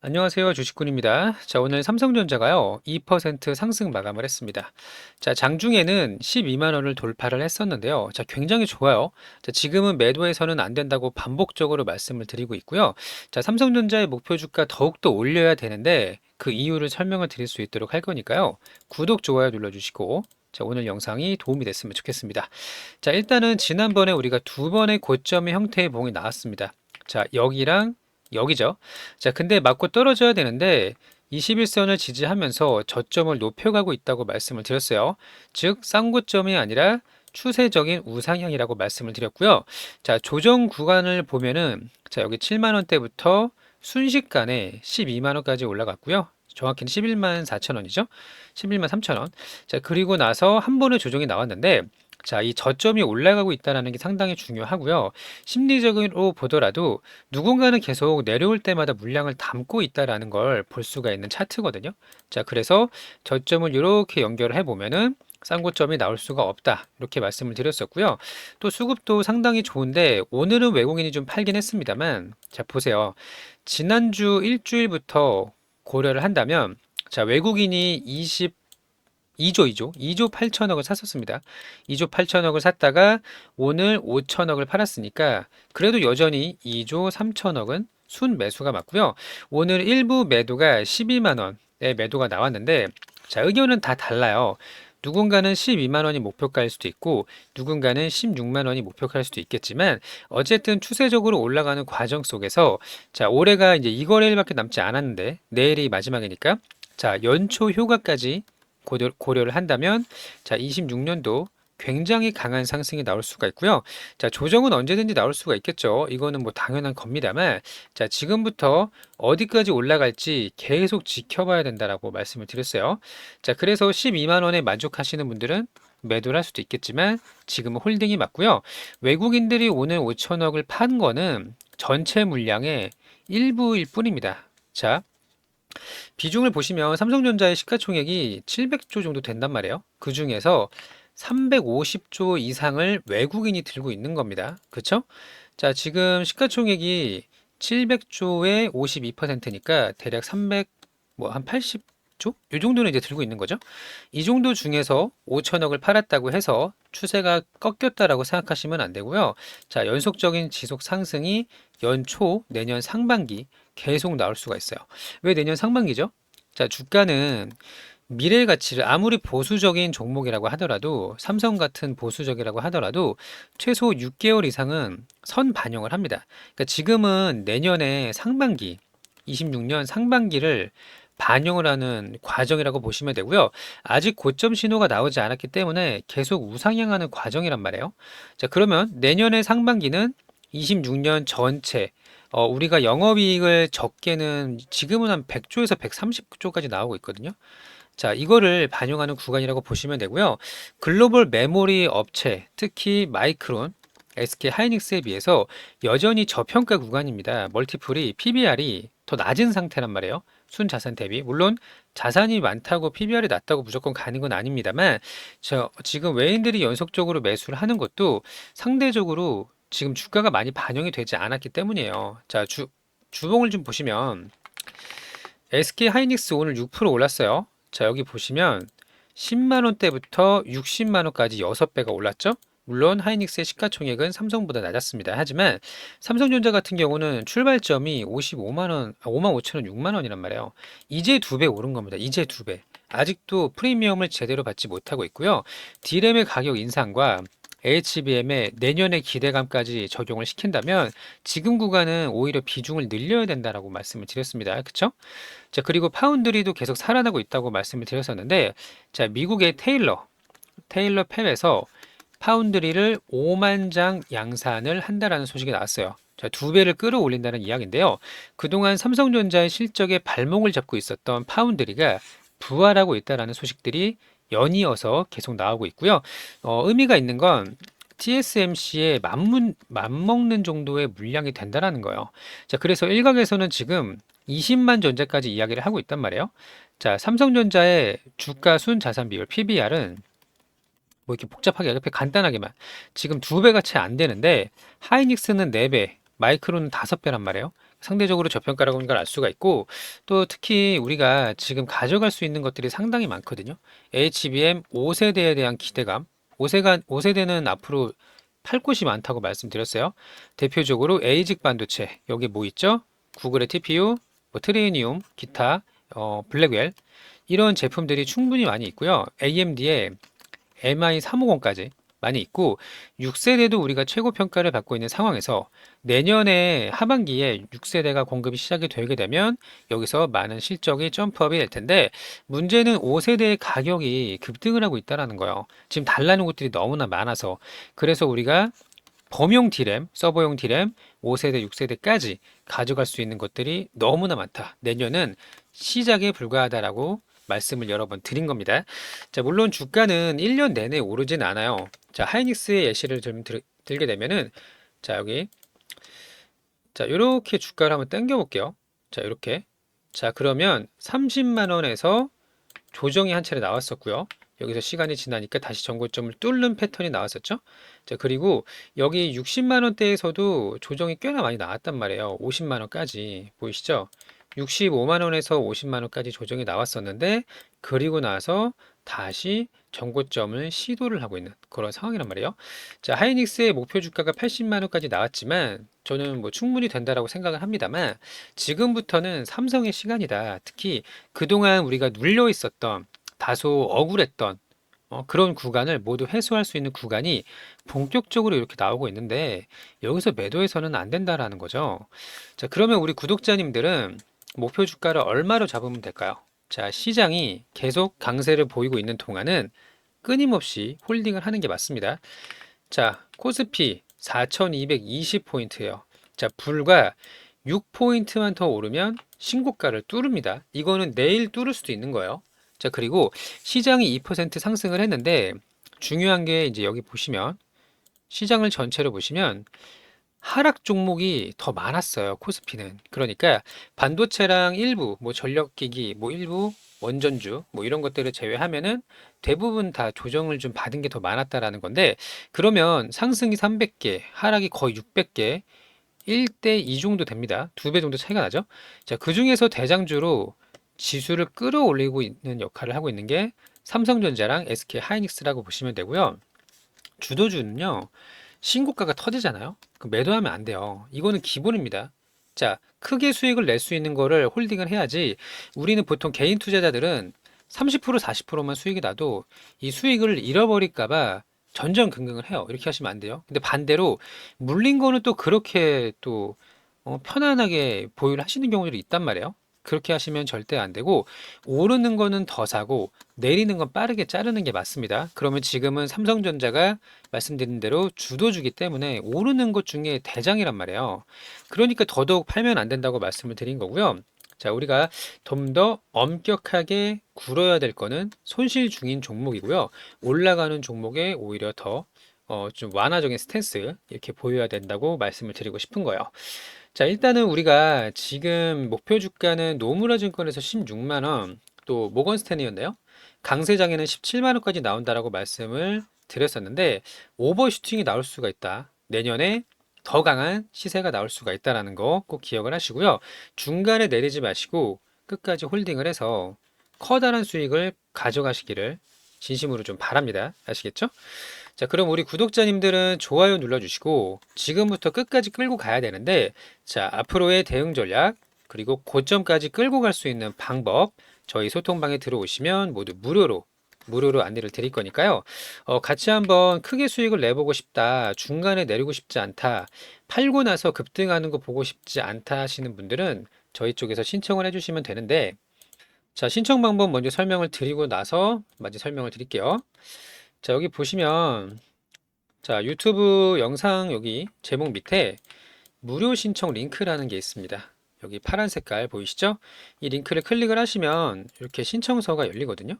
안녕하세요. 주식군입니다. 자, 오늘 삼성전자가요, 2% 상승 마감을 했습니다. 자, 장중에는 12만 원을 돌파를 했었는데요. 자, 굉장히 좋아요. 자, 지금은 매도해서는 안 된다고 반복적으로 말씀을 드리고 있고요. 자, 삼성전자의 목표 주가 더욱더 올려야 되는데 그 이유를 설명을 드릴 수 있도록 할 거니까요. 구독, 좋아요 눌러주시고 자, 오늘 영상이 도움이 됐으면 좋겠습니다. 자, 일단은 지난번에 우리가 두 번의 고점의 형태의 봉이 나왔습니다. 자, 여기랑 여기죠. 자, 근데 맞고 떨어져야 되는데 21선을 지지하면서 저점을 높여가고 있다고 말씀을 드렸어요. 즉, 쌍고점이 아니라 추세적인 우상향이라고 말씀을 드렸고요. 자, 조정 구간을 보면은 자, 여기 7만 원대부터 순식간에 12만 원까지 올라갔고요. 정확히는 11만 4천 원이죠. 11만 3천 원. 자, 그리고 나서 한 번의 조정이 나왔는데 자, 이 저점이 올라가고 있다는 게 상당히 중요하고요. 심리적으로 보더라도 누군가는 계속 내려올 때마다 물량을 담고 있다라는 걸 볼 수가 있는 차트거든요. 자, 그래서 저점을 이렇게 연결을 해보면은 쌍고점이 나올 수가 없다. 이렇게 말씀을 드렸었고요. 또 수급도 상당히 좋은데 오늘은 외국인이 좀 팔긴 했습니다만 자, 보세요. 지난주 일주일부터 고려를 한다면 자, 외국인이 2조 8천억을 샀었습니다. 2조 8천억을 샀다가 오늘 5천억을 팔았으니까 그래도 여전히 2조 3천억은 순매수가 맞고요. 오늘 일부 매도가 12만 원의 매도가 나왔는데 자, 의견은 다 달라요. 누군가는 12만 원이 목표가일 수도 있고 누군가는 16만 원이 목표가일 수도 있겠지만 어쨌든 추세적으로 올라가는 과정 속에서 자, 올해가 이제 이 거래일밖에 남지 않았는데 내일이 마지막이니까 자, 연초 효과까지 고려를 한다면 자, 26년도 굉장히 강한 상승이 나올 수가 있고요. 자, 조정은 언제든지 나올 수가 있겠죠. 이거는 뭐 당연한 겁니다만 자, 지금부터 어디까지 올라갈지 계속 지켜봐야 된다라고 말씀을 드렸어요. 자, 그래서 12만 원에 만족하시는 분들은 매도를 할 수도 있겠지만 지금은 홀딩이 맞고요. 외국인들이 오늘 5천억을 판 거는 전체 물량의 일부일 뿐입니다. 자, 비중을 보시면 삼성전자의 시가총액이 700조 정도 된단 말이에요. 그 중에서 350조 이상을 외국인이 들고 있는 겁니다. 그쵸? 자, 지금 시가총액이 700조의 52%니까 대략 300, 뭐 한 80조? 이 정도는 이제 들고 있는 거죠. 이 정도 중에서 5천억을 팔았다고 해서 추세가 꺾였다라고 생각하시면 안 되고요. 자, 연속적인 지속 상승이 연초, 내년 상반기 계속 나올 수가 있어요. 왜 내년 상반기죠? 자, 주가는 미래 가치를 아무리 보수적인 종목이라고 하더라도 삼성 같은 보수적이라고 하더라도 최소 6개월 이상은 선 반영을 합니다. 그러니까 지금은 내년에 상반기, 26년 상반기를 반영을 하는 과정이라고 보시면 되고요. 아직 고점 신호가 나오지 않았기 때문에 계속 우상향하는 과정이란 말이에요. 자, 그러면 내년의 상반기는 26년 전체 우리가 영업이익을 적게는 지금은 한 100조에서 130조까지 나오고 있거든요. 자, 이거를 반영하는 구간이라고 보시면 되고요. 글로벌 메모리 업체, 특히 마이크론, SK 하이닉스에 비해서 여전히 저평가 구간입니다. 멀티플이 PBR이 더 낮은 상태란 말이에요. 순자산 대비. 물론 자산이 많다고 PBR이 낮다고 무조건 가는 건 아닙니다만 지금 외인들이 연속적으로 매수를 하는 것도 상대적으로 지금 주가가 많이 반영이 되지 않았기 때문이에요. 자, 주봉을 좀 보시면 SK 하이닉스 오늘 6% 올랐어요. 자, 여기 보시면 10만 원대부터 60만 원까지 6배가 올랐죠? 물론 하이닉스의 시가총액은 삼성보다 낮았습니다. 하지만 삼성전자 같은 경우는 출발점이 55만 원, 5만 5천 원, 6만 원이란 말이에요. 이제 2배 오른 겁니다. 이제 2배. 아직도 프리미엄을 제대로 받지 못하고 있고요. D램의 가격 인상과 HBM의 내년의 기대감까지 적용을 시킨다면 지금 구간은 오히려 비중을 늘려야 된다라고 말씀을 드렸습니다. 그쵸? 자, 그리고 파운드리도 계속 살아나고 있다고 말씀을 드렸었는데, 자, 미국의 테일러 팹에서 파운드리를 5만 장 양산을 한다라는 소식이 나왔어요. 자, 2배를 끌어올린다는 이야기인데요. 그동안 삼성전자의 실적에 발목을 잡고 있었던 파운드리가 부활하고 있다라는 소식들이 연이어서 계속 나오고 있고요. 의미가 있는 건 TSMC에 맞먹는 정도의 물량이 된다라는 거예요. 자, 그래서 일각에서는 지금 20만 전자까지 이야기를 하고 있단 말이에요. 자, 삼성전자의 주가 순자산 비율 PBR은 뭐 이렇게 복잡하게 옆에 간단하게만 지금 2배가 채 안 되는데 하이닉스는 4배, 마이크론은 5배란 말이에요. 상대적으로 저평가라고 하는 걸 알 수가 있고 또 특히 우리가 지금 가져갈 수 있는 것들이 상당히 많거든요. HBM 5세대에 대한 기대감, 5세대는 앞으로 팔 곳이 많다고 말씀드렸어요. 대표적으로 에이직 반도체, 여기 뭐 있죠? 구글의 TPU, 뭐 트레이니움, 기타, 블랙웰 이런 제품들이 충분히 많이 있고요. AMD의 MI350까지 많이 있고 6세대도 우리가 최고 평가를 받고 있는 상황에서 내년에 하반기에 6세대가 공급이 시작이 되게 되면 여기서 많은 실적이 점프업이 될 텐데 문제는 5세대의 가격이 급등을 하고 있다는 거예요. 지금 달라는 곳들이 너무나 많아서 그래서 우리가 범용 D램, 서버용 D램 5세대, 6세대까지 가져갈 수 있는 것들이 너무나 많다. 내년은 시작에 불과하다라고 말씀을 여러 번 드린 겁니다. 자, 물론 주가는 1년 내내 오르진 않아요. 자, 하이닉스의 예시를 좀 들게 되면은 자, 여기 자, 이렇게 주가를 한번 당겨 볼게요. 자, 이렇게. 자, 그러면 30만 원에서 조정이 한 차례 나왔었고요. 여기서 시간이 지나니까 다시 전고점을 뚫는 패턴이 나왔었죠. 자, 그리고 여기 60만 원대에서도 조정이 꽤나 많이 나왔단 말이에요. 50만 원까지 보이시죠? 65만 원에서 50만 원까지 조정이 나왔었는데 그리고 나서 다시 전고점을 시도를 하고 있는 그런 상황이란 말이에요. 자, 하이닉스의 목표 주가가 80만 원까지 나왔지만 저는 뭐 충분히 된다라고 생각을 합니다만 지금부터는 삼성의 시간이다. 특히 그동안 우리가 눌려 있었던 다소 억울했던 그런 구간을 모두 해소할 수 있는 구간이 본격적으로 이렇게 나오고 있는데 여기서 매도해서는 안 된다라는 거죠. 자, 그러면 우리 구독자님들은 목표 주가를 얼마로 잡으면 될까요? 자, 시장이 계속 강세를 보이고 있는 동안은 끊임없이 홀딩을 하는 게 맞습니다. 자, 코스피 4220포인트예요. 자, 불과 6포인트만 더 오르면 신고가를 뚫습니다. 이거는 내일 뚫을 수도 있는 거예요. 자, 그리고 시장이 2% 상승을 했는데 중요한 게 이제 여기 보시면 시장을 전체로 보시면 하락 종목이 더 많았어요. 코스피는. 그러니까 반도체랑 일부 뭐 전력기기, 뭐 일부 원전주 뭐 이런 것들을 제외하면은 대부분 다 조정을 좀 받은 게 더 많았다라는 건데 그러면 상승이 300개, 하락이 거의 600개, 1대 2 정도 됩니다. 2배 정도 차이가 나죠. 자, 그중에서 대장주로 지수를 끌어올리고 있는 역할을 하고 있는 게 삼성전자랑 SK 하이닉스라고 보시면 되고요. 주도주는요. 신고가가 터지잖아요. 그럼 매도하면 안 돼요. 이거는 기본입니다. 자, 크게 수익을 낼 수 있는 거를 홀딩을 해야지 우리는 보통 개인 투자자들은 30% 40%만 수익이 나도 이 수익을 잃어버릴까 봐 전전긍긍을 해요. 이렇게 하시면 안 돼요. 근데 반대로 물린 거는 또 그렇게 또 편안하게 보유를 하시는 경우들이 있단 말이에요. 그렇게 하시면 절대 안 되고 오르는 거는 더 사고 내리는 건 빠르게 자르는 게 맞습니다. 그러면 지금은 삼성전자가 말씀드린 대로 주도주기 때문에 오르는 것 중에 대장이란 말이에요. 그러니까 더더욱 팔면 안 된다고 말씀을 드린 거고요. 자, 우리가 좀 더 엄격하게 굴어야 될 거는 손실 중인 종목이고요. 올라가는 종목에 오히려 더 좀 완화적인 스탠스 이렇게 보여야 된다고 말씀을 드리고 싶은 거예요. 자, 일단은 우리가 지금 목표 주가는 노무라 증권에서 16만 원, 또 모건 스탠리였나요? 강세장에는 17만 원까지 나온다라고 말씀을 드렸었는데 오버슈팅이 나올 수가 있다. 내년에 더 강한 시세가 나올 수가 있다라는 거 꼭 기억을 하시고요. 중간에 내리지 마시고 끝까지 홀딩을 해서 커다란 수익을 가져가시기를 진심으로 좀 바랍니다. 아시겠죠? 자, 그럼 우리 구독자님들은 좋아요 눌러주시고 지금부터 끝까지 끌고 가야 되는데 자, 앞으로의 대응 전략 그리고 고점까지 끌고 갈 수 있는 방법 저희 소통방에 들어오시면 모두 무료로 안내를 드릴 거니까요. 같이 한번 크게 수익을 내보고 싶다. 중간에 내리고 싶지 않다. 팔고 나서 급등하는 거 보고 싶지 않다 하시는 분들은 저희 쪽에서 신청을 해주시면 되는데 자, 신청 방법 먼저 설명을 드리고 나서 마저 설명을 드릴게요. 자, 여기 보시면 자, 유튜브 영상 여기 제목 밑에 무료 신청 링크라는 게 있습니다. 여기 파란 색깔 보이시죠? 이 링크를 클릭을 하시면 이렇게 신청서가 열리거든요.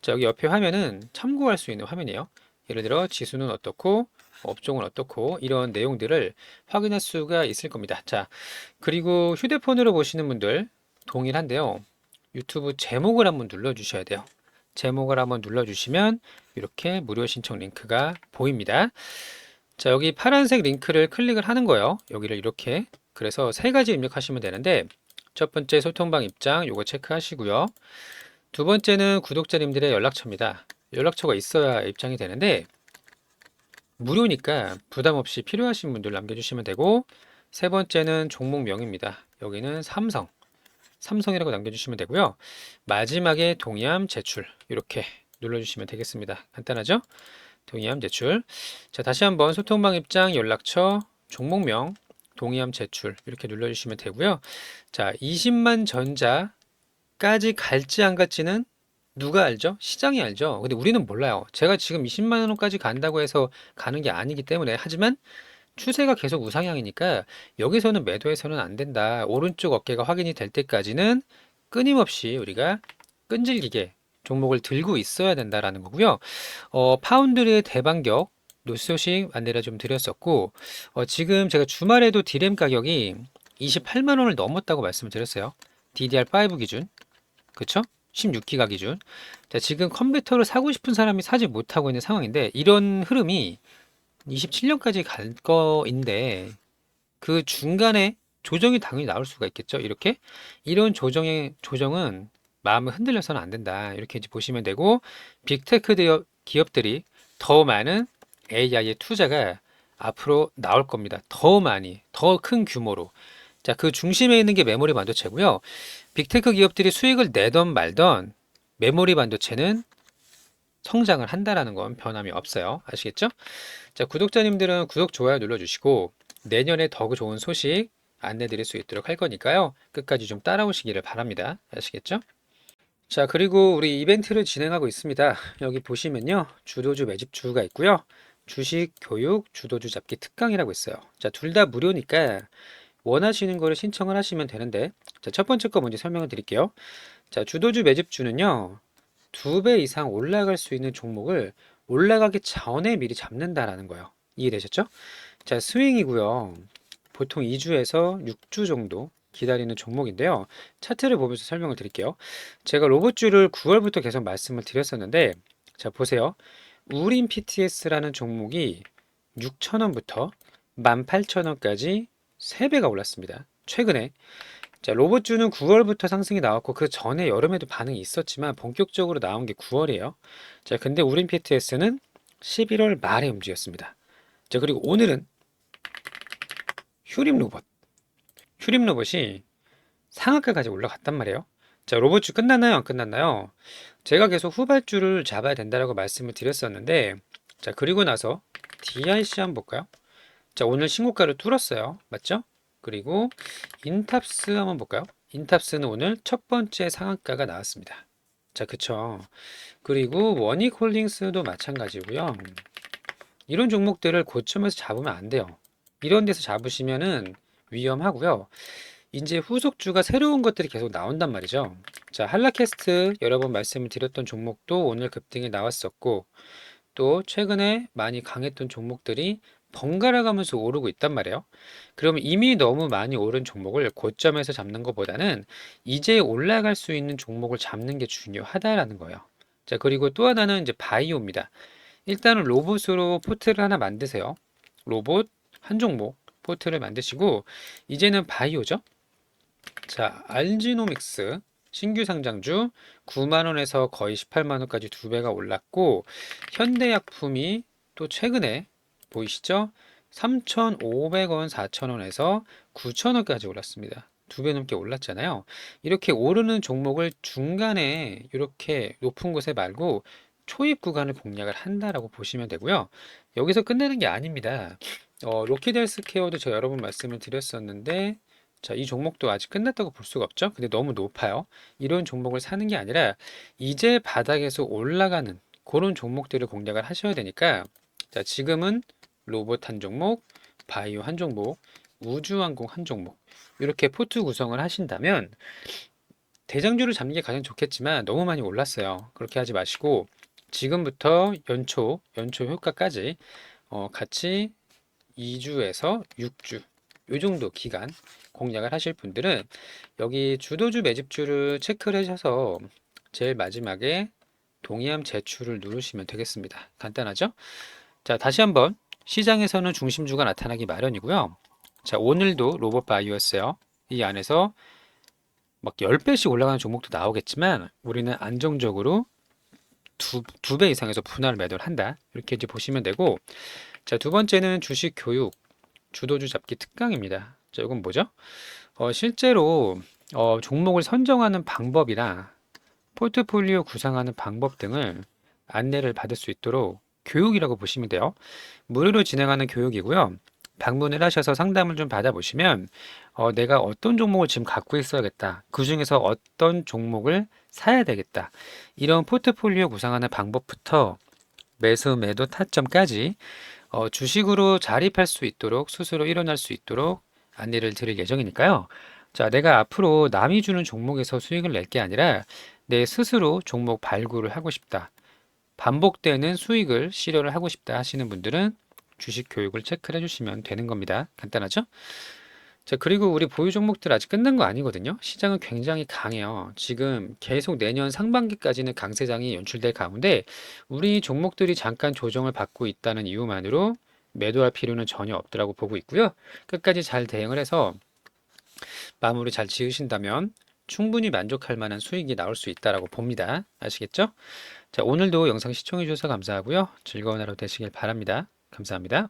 자, 여기 옆에 화면은 참고할 수 있는 화면이에요. 예를 들어 지수는 어떻고 업종은 어떻고 이런 내용들을 확인할 수가 있을 겁니다. 자, 그리고 휴대폰으로 보시는 분들 동일한데요. 유튜브 제목을 한번 눌러 주셔야 돼요. 제목을 한번 눌러 주시면 이렇게 무료 신청 링크가 보입니다. 자, 여기 파란색 링크를 클릭을 하는 거예요. 여기를 이렇게 그래서 세 가지 입력하시면 되는데 첫 번째 소통방 입장 요거 체크하시고요. 두 번째는 구독자님들의 연락처입니다. 연락처가 있어야 입장이 되는데 무료니까 부담 없이 필요하신 분들 남겨주시면 되고 세 번째는 종목명입니다. 여기는 삼성이라고 남겨주시면 되고요. 마지막에 동의함 제출 이렇게 눌러주시면 되겠습니다. 간단하죠? 동의함 제출. 자, 다시 한번 소통방 입장 연락처 종목명 동의함 제출 이렇게 눌러주시면 되고요. 자, 20만 전자까지 갈지 안 갈지는 누가 알죠? 시장이 알죠. 근데 우리는 몰라요. 제가 지금 20만 원까지 간다고 해서 가는 게 아니기 때문에 하지만 추세가 계속 우상향이니까 여기서는 매도해서는 안 된다. 오른쪽 어깨가 확인이 될 때까지는 끊임없이 우리가 끈질기게 종목을 들고 있어야 된다라는 거고요. 파운드의 대반격 노스 소식 안내를 좀 드렸었고 지금 제가 주말에도 디램 가격이 28만 원을 넘었다고 말씀을 드렸어요. DDR5 기준. 그쵸? 16기가 기준. 자, 지금 컴퓨터를 사고 싶은 사람이 사지 못하고 있는 상황인데 이런 흐름이 27년까지 갈 거인데 그 중간에 조정이 당연히 나올 수가 있겠죠. 이렇게 이런 조정은 마음을 흔들려서는 안 된다. 이렇게 이제 보시면 되고 빅테크 기업들이 더 많은 AI의 투자가 앞으로 나올 겁니다. 더 많이, 더 큰 규모로. 자, 그 중심에 있는 게 메모리 반도체고요. 빅테크 기업들이 수익을 내던 말던 메모리 반도체는 성장을 한다라는 건 변함이 없어요. 아시겠죠? 자, 구독자님들은 구독, 좋아요 눌러주시고 내년에 더 좋은 소식 안내드릴 수 있도록 할 거니까요. 끝까지 좀 따라오시기를 바랍니다. 아시겠죠? 자, 그리고 우리 이벤트를 진행하고 있습니다. 여기 보시면요. 주도주 매집주가 있고요. 주식, 교육, 주도주 잡기 특강이라고 있어요. 자, 둘 다 무료니까 원하시는 거를 신청을 하시면 되는데 자, 첫 번째 거 먼저 설명을 드릴게요. 자, 주도주 매집주는요. 2배 이상 올라갈 수 있는 종목을 올라가기 전에 미리 잡는다라는 거예요. 이해되셨죠? 자, 스윙이고요. 보통 2주에서 6주 정도 기다리는 종목인데요. 차트를 보면서 설명을 드릴게요. 제가 로봇주를 9월부터 계속 말씀을 드렸었는데 자, 보세요. 우린 PTS라는 종목이 6,000원부터 18,000원까지 3배가 올랐습니다. 최근에 자, 로봇주는 9월부터 상승이 나왔고 그 전에 여름에도 반응이 있었지만 본격적으로 나온 게 9월이에요. 자, 근데 우린 PTS는 11월 말에 움직였습니다. 자, 그리고 오늘은 휴림 로봇. 휴림 로봇이 상한가까지 올라갔단 말이에요. 자, 로봇주 끝났나요? 안 끝났나요? 제가 계속 후발주를 잡아야 된다고 말씀을 드렸었는데 자, 그리고 나서 DIC 한번 볼까요? 자, 오늘 신고가를 뚫었어요. 맞죠? 그리고 인탑스 한번 볼까요? 인탑스는 오늘 첫 번째 상한가가 나왔습니다. 자, 그쵸. 그리고 원익홀딩스도 마찬가지고요. 이런 종목들을 고점에서 잡으면 안 돼요. 이런 데서 잡으시면은 위험하고요. 이제 후속주가 새로운 것들이 계속 나온단 말이죠. 자, 한라캐스트 여러 번 말씀을 드렸던 종목도 오늘 급등이 나왔었고 또 최근에 많이 강했던 종목들이 번갈아 가면서 오르고 있단 말이에요. 그러면 이미 너무 많이 오른 종목을 고점에서 잡는 것보다는 이제 올라갈 수 있는 종목을 잡는 게 중요하다라는 거예요. 자, 그리고 또 하나는 이제 바이오입니다. 일단은 로봇으로 포트를 하나 만드세요. 로봇 한 종목 포트를 만드시고 이제는 바이오죠. 자, 알지노믹스 신규 상장주 9만 원에서 거의 18만 원까지 2배가 올랐고 현대약품이 또 최근에 보이시죠? 3,500원, 4,000원에서 9,000원까지 올랐습니다. 2배 넘게 올랐잖아요. 이렇게 오르는 종목을 중간에 이렇게 높은 곳에 말고 초입 구간을 공략을 한다라고 보시면 되고요. 여기서 끝내는 게 아닙니다. 로키드 헬스케어도 제가 여러 번 말씀을 드렸었는데 자, 이 종목도 아직 끝났다고 볼 수가 없죠. 근데 너무 높아요. 이런 종목을 사는 게 아니라 이제 바닥에서 올라가는 그런 종목들을 공략을 하셔야 되니까 자, 지금은 로봇 한 종목, 바이오 한 종목, 우주항공 한 종목 이렇게 포트 구성을 하신다면 대장주를 잡는 게 가장 좋겠지만 너무 많이 올랐어요. 그렇게 하지 마시고 지금부터 연초 효과까지 같이 2주에서 6주 요 정도 기간 공략을 하실 분들은 여기 주도주 매집주를 체크를 하셔서 제일 마지막에 동의함 제출을 누르시면 되겠습니다. 간단하죠? 자, 다시 한번 시장에서는 중심주가 나타나기 마련이고요. 자, 오늘도 로봇 바이오였어요. 이 안에서 막 10배씩 올라가는 종목도 나오겠지만 우리는 안정적으로 두 배 이상에서 분할 매도를 한다. 이렇게 이제 보시면 되고, 자, 두 번째는 주식 교육, 주도주 잡기 특강입니다. 자, 이건 뭐죠? 실제로 종목을 선정하는 방법이랑 포트폴리오 구상하는 방법 등을 안내를 받을 수 있도록 교육이라고 보시면 돼요. 무료로 진행하는 교육이고요. 방문을 하셔서 상담을 좀 받아보시면 내가 어떤 종목을 지금 갖고 있어야겠다. 그 중에서 어떤 종목을 사야 되겠다. 이런 포트폴리오 구상하는 방법부터 매수, 매도, 타점까지 주식으로 자립할 수 있도록 스스로 일어날 수 있도록 안내를 드릴 예정이니까요. 자, 내가 앞으로 남이 주는 종목에서 수익을 낼 게 아니라 내 스스로 종목 발굴을 하고 싶다. 반복되는 수익을 실현을 하고 싶다 하시는 분들은 주식 교육을 체크를 해주시면 되는 겁니다. 간단하죠? 자, 그리고 우리 보유 종목들 아직 끝난 거 아니거든요. 시장은 굉장히 강해요. 지금 계속 내년 상반기까지는 강세장이 연출될 가운데 우리 종목들이 잠깐 조정을 받고 있다는 이유만으로 매도할 필요는 전혀 없더라고 보고 있고요. 끝까지 잘 대응을 해서 마무리 잘 지으신다면 충분히 만족할 만한 수익이 나올 수 있다라고 봅니다. 아시겠죠? 자, 오늘도 영상 시청해 주셔서 감사하고요. 즐거운 하루 되시길 바랍니다. 감사합니다.